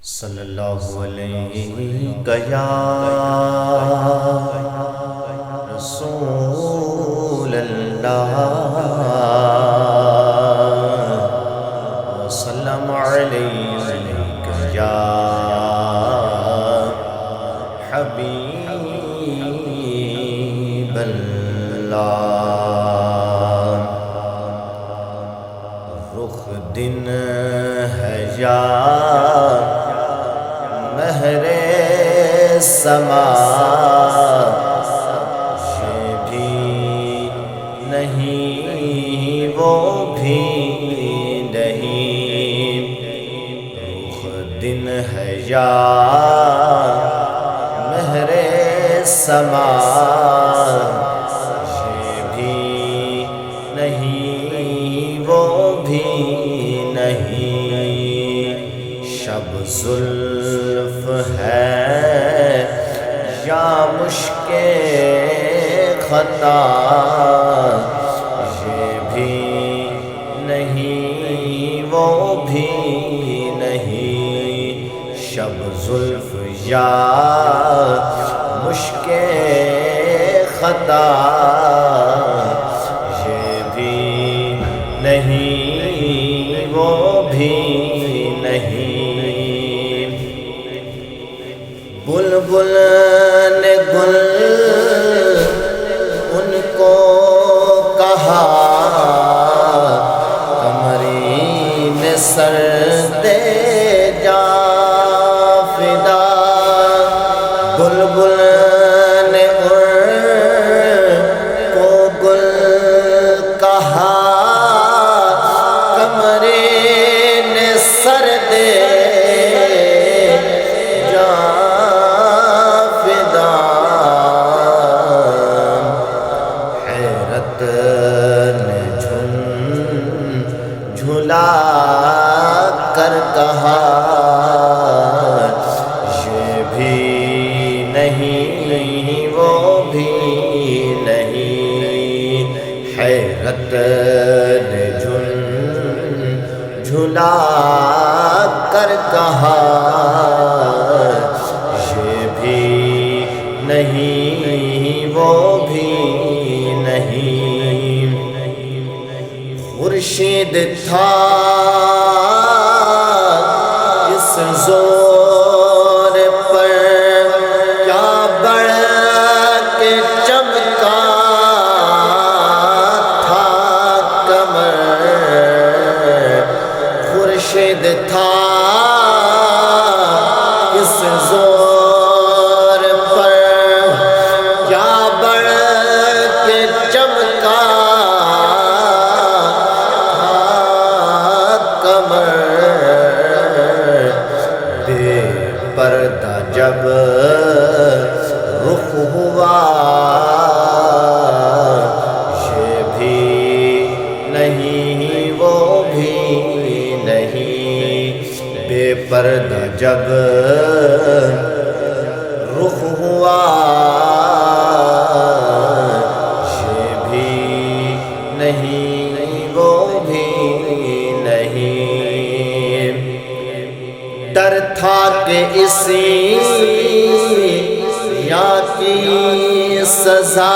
صلی اللہ علیہ یا رسول اللہ وسلم علیک یا حبیب اللہ۔ رخ دن ہے یا مہر سما، یہ بھی نہیں وہ بھی نہیں۔ رخ دن ہے یا مہر سما، یہ بھی نہیں وہ بھی نہیں۔ شب زلف ہے یا مشک خطا، یہ بھی نہیں وہ بھی نہیں۔ شب زلف یا مشک خطا، یہ بھی نہیں وہ بھی نہیں۔ بلبل نے گل ان کو کہا، قمری نے سر دے جا فدا۔ بلبل نے ان کو گل کہا، قمری نے سر دے جھلا کر کہا، یہ بھی نہیں وہ بھی نہیں۔ حیرت نے جھلا کر کہا، یہ بھی نہیں وہ بھی نہیں۔ خورشید تھا اس زور پر کیا بڑھ کے چمکا تھا قمر۔ خورشید تھا اس زور پر کیا بڑھ کے چمکا بے پردہ جب رخ ہوا، یہ بھی نہیں وہ بھی نہیں۔ بے پردہ جب رخ ہوا، یہ بھی نہیں وہ بھی نہیں۔ ڈر تھا کہ اسی یا کی سزا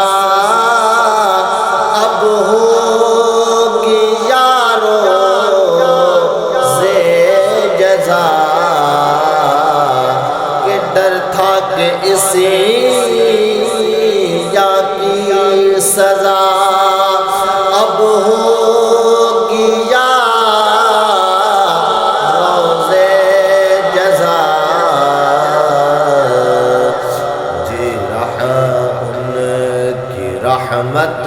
اب ہوگی یارو سے جزا۔ کہ ڈر تھا کہ اسی یا کی سزا اب ہوگی رحمت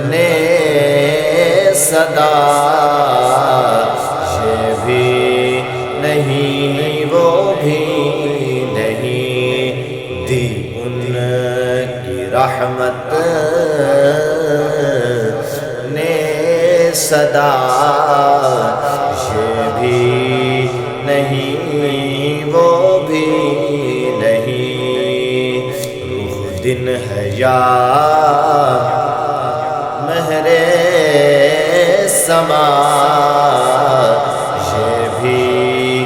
نے صدا، یہ بھی نہیں وہ بھی نہیں۔ دی ان کی رحمت نے صدا، یہ بھی نہیں وہ بھی نہیں۔ رخ دن ہے یا مہر سما، یہ بھی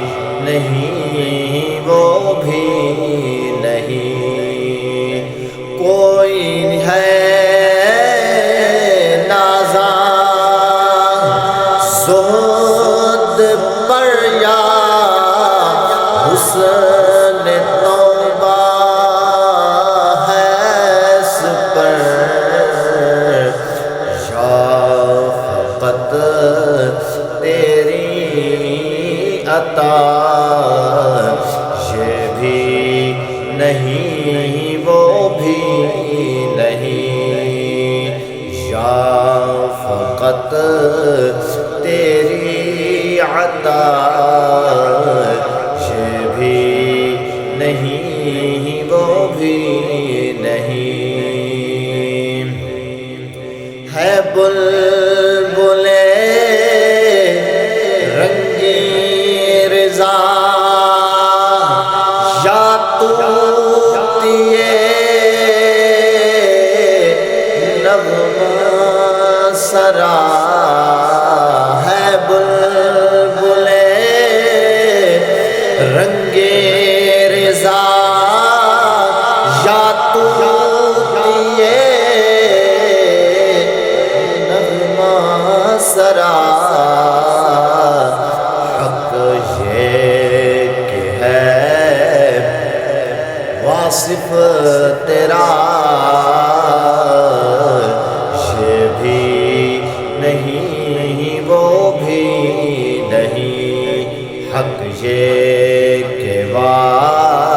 عطا یہ بھی نہیں وہ بھی نہیں، یا فقط تیری عطا یہ بھی نہیں وہ بھی نہیں، ہے بلبلے رنگی رضا یا طوطیے نغمہ سرا، ہے بلبلے رنگی رضا یا طوطیے نغمہ سرا، حق یہ کہ ہے واصف تیرا یہ بھی نہیں وہ بھی نہیں، حق یہ کہ واصف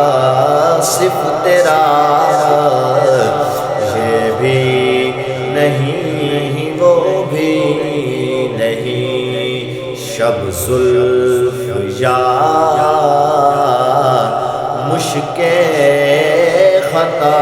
تیرا یہ بھی نہیں وہ بھی نہیں، شب زلف یا مشک خطا